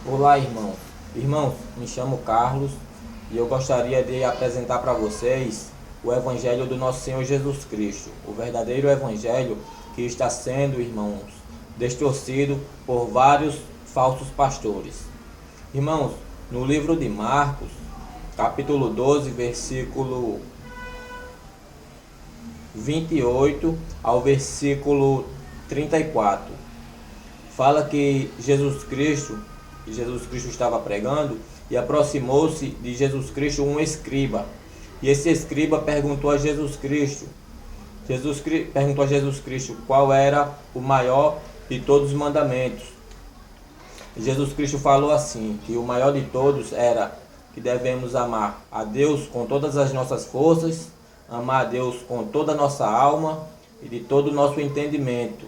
Olá, irmãos. Irmãos, me chamo Carlos e eu gostaria de apresentar para vocês o Evangelho do nosso Senhor Jesus Cristo, o verdadeiro Evangelho que está sendo, irmãos, distorcido por vários falsos pastores. Irmãos, no livro de Marcos, capítulo 12, versículo 28 ao versículo 34, fala que Jesus Cristo estava pregando e aproximou-se de Jesus Cristo um escriba. E esse escriba perguntou a Jesus Cristo, perguntou a Jesus Cristo qual era o maior de todos os mandamentos. E Jesus Cristo falou assim, que o maior de todos era que devemos amar a Deus com todas as nossas forças, amar a Deus com toda a nossa alma e de todo o nosso entendimento,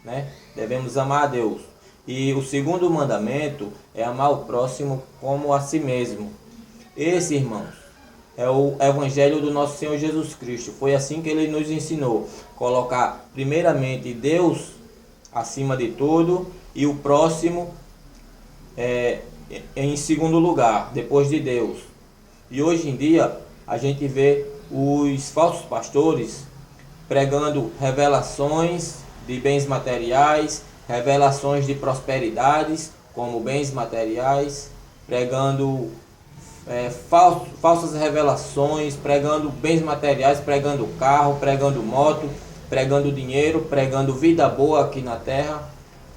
né? Devemos amar a Deus. E o segundo mandamento é amar o próximo como a si mesmo. Esse, irmãos, é o Evangelho do nosso Senhor Jesus Cristo. Foi assim que ele nos ensinou. Colocar primeiramente Deus acima de tudo e o próximo em segundo lugar, depois de Deus. E hoje em dia a gente vê os falsos pastores pregando revelações de bens materiais, revelações de prosperidades como bens materiais, pregando falsas revelações, pregando bens materiais, pregando carro, pregando moto, pregando dinheiro, pregando vida boa aqui na terra.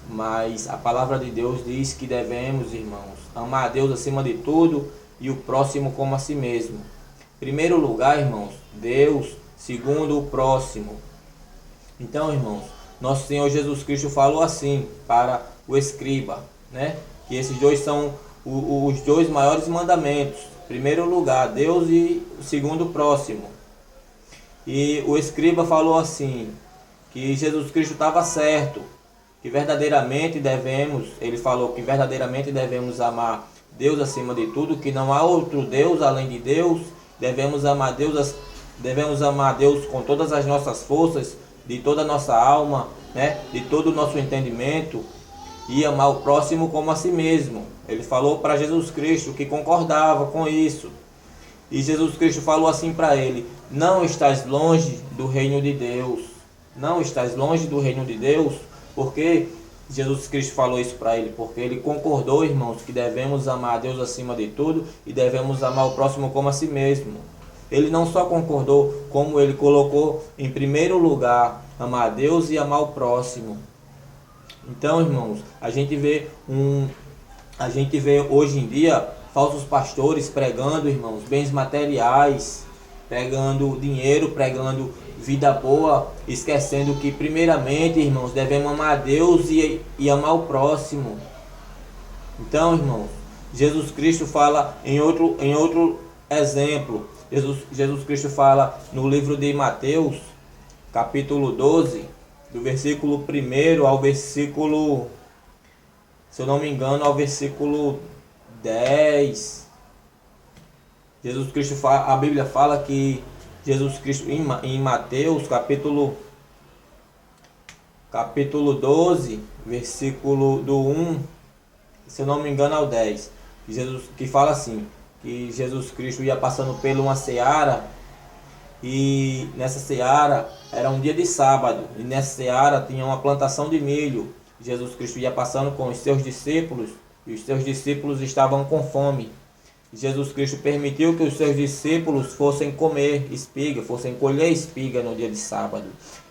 Mas a palavra de Deus diz que devemos, irmãos, amar a Deus acima de tudo e o próximo como a si mesmo. Primeiro lugar, irmãos, Deus, segundo o próximo. Então, irmãos, nosso Senhor Jesus Cristo falou assim para o escriba, né? Que esses dois são os dois maiores mandamentos. Primeiro lugar, Deus, e segundo o próximo. E o escriba falou assim, que Jesus Cristo estava certo, que verdadeiramente ele falou que verdadeiramente devemos amar Deus acima de tudo, que não há outro Deus além de Deus. Devemos amar Deus com todas as nossas forças, de toda a nossa alma, né? De todo o nosso entendimento, e amar o próximo como a si mesmo. Ele falou para Jesus Cristo que concordava com isso. E Jesus Cristo falou assim para ele: não estás longe do reino de Deus. Não estás longe do reino de Deus. Porque Jesus Cristo falou isso para ele? Porque ele concordou, irmãos, que devemos amar a Deus acima de tudo e devemos amar o próximo como a si mesmo. Ele não só concordou, como ele colocou em primeiro lugar amar a Deus e amar o próximo. Então, irmãos, a gente vê hoje em dia falsos pastores pregando, irmãos, bens materiais, pregando dinheiro, pregando vida boa, esquecendo que primeiramente, irmãos, devemos amar a Deus e amar o próximo. Então, irmãos, Jesus Cristo fala em outro exemplo. Jesus Cristo fala no livro de Mateus, capítulo 12, do versículo 1 ao versículo, se eu não me engano, ao versículo 10. Jesus Cristo fala, a Bíblia fala que Jesus Cristo, em Mateus, capítulo 12, versículo do 1, se eu não me engano, ao 10, que fala assim, que Jesus Cristo ia passando por uma seara, e nessa seara era um dia de sábado, e nessa seara tinha uma plantação de milho. Jesus Cristo ia passando com os seus discípulos, e os seus discípulos estavam com fome. Jesus Cristo permitiu que os seus discípulos fossem comer espiga, fossem colher espiga no dia de sábado.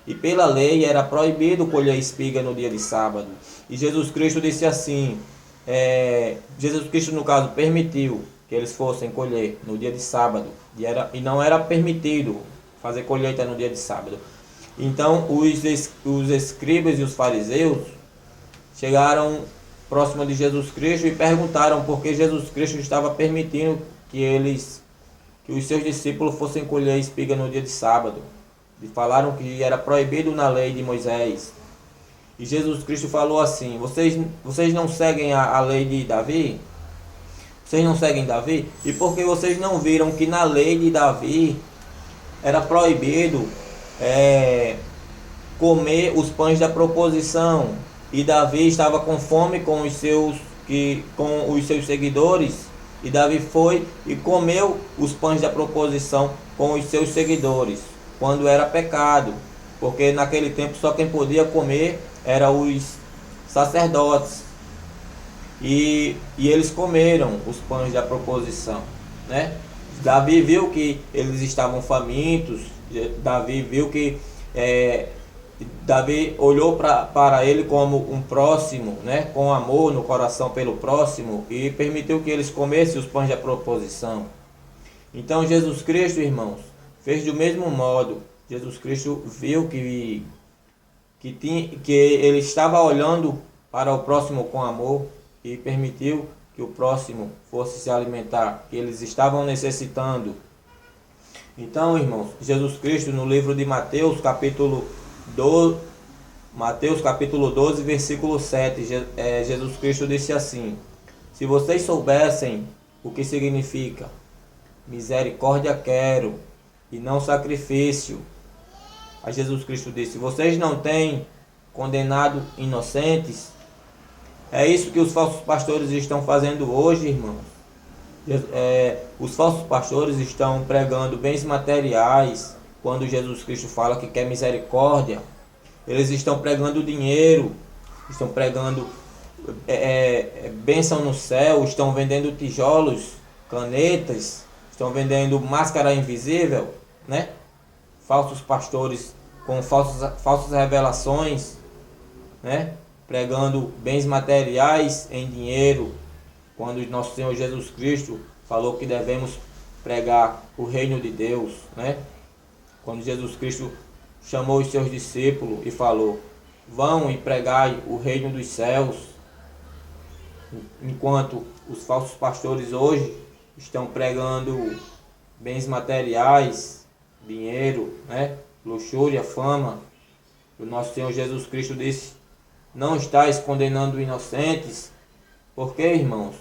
E pela lei era proibido colher espiga no dia de sábado. E Jesus Cristo disse assim, Jesus Cristo no caso permitiu que eles fossem colher no dia de sábado. E não era permitido fazer colheita no dia de sábado. Então os escribas e os fariseus chegaram próximo de Jesus Cristo e perguntaram por que Jesus Cristo estava permitindo que os seus discípulos fossem colher espiga no dia de sábado. E falaram que era proibido na lei de Moisés. E Jesus Cristo falou assim: vocês não seguem a lei de Davi? Vocês não seguem Davi? E porque vocês não viram que na lei de Davi era proibido comer os pães da proposição, e Davi estava com fome com os seus com os seus seguidores, e Davi foi e comeu os pães da proposição com os seus seguidores, quando era pecado, porque naquele tempo só quem podia comer eram os sacerdotes, e eles comeram os pães da proposição, né? Davi viu que eles estavam famintos. Davi viu que Davi olhou para ele como um próximo, né? Com amor no coração pelo próximo, e permitiu que eles comessem os pães da proposição. Então Jesus Cristo, irmãos, fez do mesmo modo. Jesus Cristo viu que ele estava olhando para o próximo com amor e permitiu que o próximo fosse se alimentar, que eles estavam necessitando. Então, irmãos, Jesus Cristo, no livro de Mateus, capítulo 12, versículo 7, Jesus Cristo disse assim: se vocês soubessem o que significa misericórdia quero e não sacrifício. Aí Jesus Cristo disse: vocês não têm condenado inocentes? É isso que os falsos pastores estão fazendo hoje, irmãos. Os falsos pastores estão pregando bens materiais, quando Jesus Cristo fala que quer misericórdia. Eles estão pregando dinheiro, estão pregando bênção no céu, estão vendendo tijolos, canetas, estão vendendo máscara invisível, né? Falsos pastores com falsas revelações, né? Pregando bens materiais em dinheiro, quando nosso Senhor Jesus Cristo falou que devemos pregar o reino de Deus, né? Quando Jesus Cristo chamou os seus discípulos e falou: vão e pregai o reino dos céus. Enquanto os falsos pastores hoje estão pregando bens materiais, dinheiro, né? Luxúria, fama. O nosso Senhor Jesus Cristo disse: não estáis condenando inocentes. Porque, irmãos,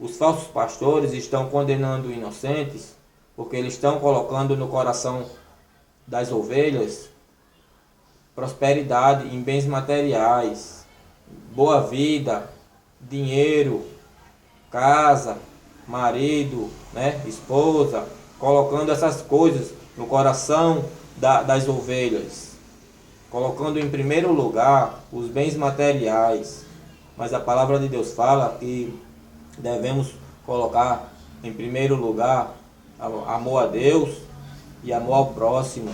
os falsos pastores estão condenando inocentes porque eles estão colocando no coração das ovelhas prosperidade em bens materiais, boa vida, dinheiro, casa, marido, né, esposa, colocando essas coisas no coração das ovelhas, colocando em primeiro lugar os bens materiais. Mas a palavra de Deus fala que devemos colocar em primeiro lugar amor a Deus e amor ao próximo.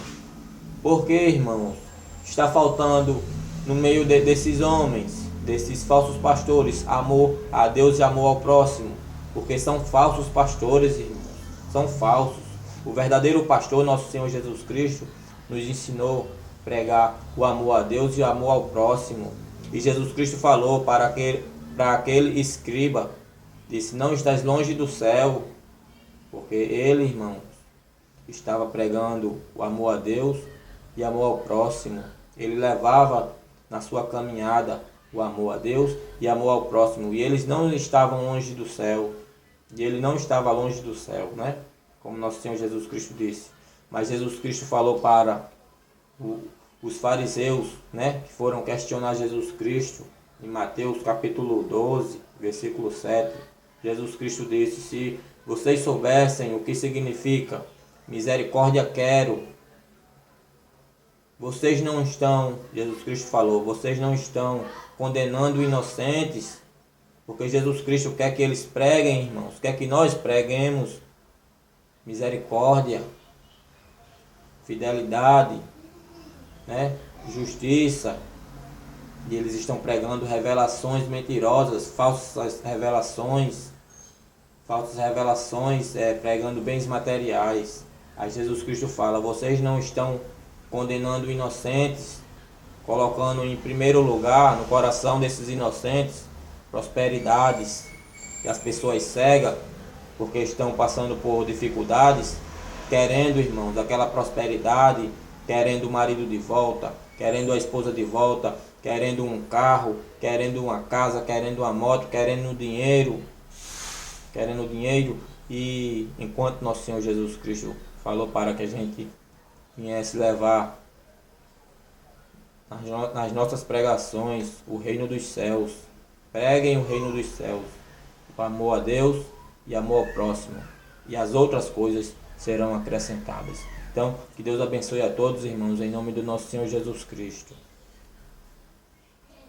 Porque, irmãos, está faltando no meio desses homens, desses falsos pastores, amor a Deus e amor ao próximo? Porque são falsos pastores, irmãos, são falsos. O verdadeiro pastor, nosso Senhor Jesus Cristo, nos ensinou a pregar o amor a Deus e o amor ao próximo. E Jesus Cristo falou para aquele escriba, disse: não estás longe do céu. Porque ele, irmãos, estava pregando o amor a Deus e amor ao próximo. Ele levava na sua caminhada o amor a Deus e amor ao próximo. E eles não estavam longe do céu. E ele não estava longe do céu, né? Como nosso Senhor Jesus Cristo disse. Mas Jesus Cristo falou para os fariseus, né, que foram questionar Jesus Cristo, em Mateus capítulo 12, versículo 7. Jesus Cristo disse: se vocês soubessem o que significa misericórdia quero, vocês não estão, Jesus Cristo falou, vocês não estão condenando inocentes, porque Jesus Cristo quer que eles preguem, irmãos, quer que nós preguemos misericórdia, fidelidade, né? Justiça. E eles estão pregando revelações mentirosas, falsas revelações, pregando bens materiais. Aí Jesus Cristo fala: vocês não estão condenando inocentes, colocando em primeiro lugar no coração desses inocentes prosperidades, e as pessoas cegas, porque estão passando por dificuldades, querendo, irmãos, aquela prosperidade, querendo o marido de volta, querendo a esposa de volta, querendo um carro, querendo uma casa, querendo uma moto, querendo dinheiro, e enquanto nosso Senhor Jesus Cristo falou para que a gente viesse levar nas nossas pregações o reino dos céus, Preguem o reino dos céus, o amor a Deus e amor ao próximo. E as outras coisas serão acrescentadas. Então, que Deus abençoe a todos, irmãos, em nome do nosso Senhor Jesus Cristo.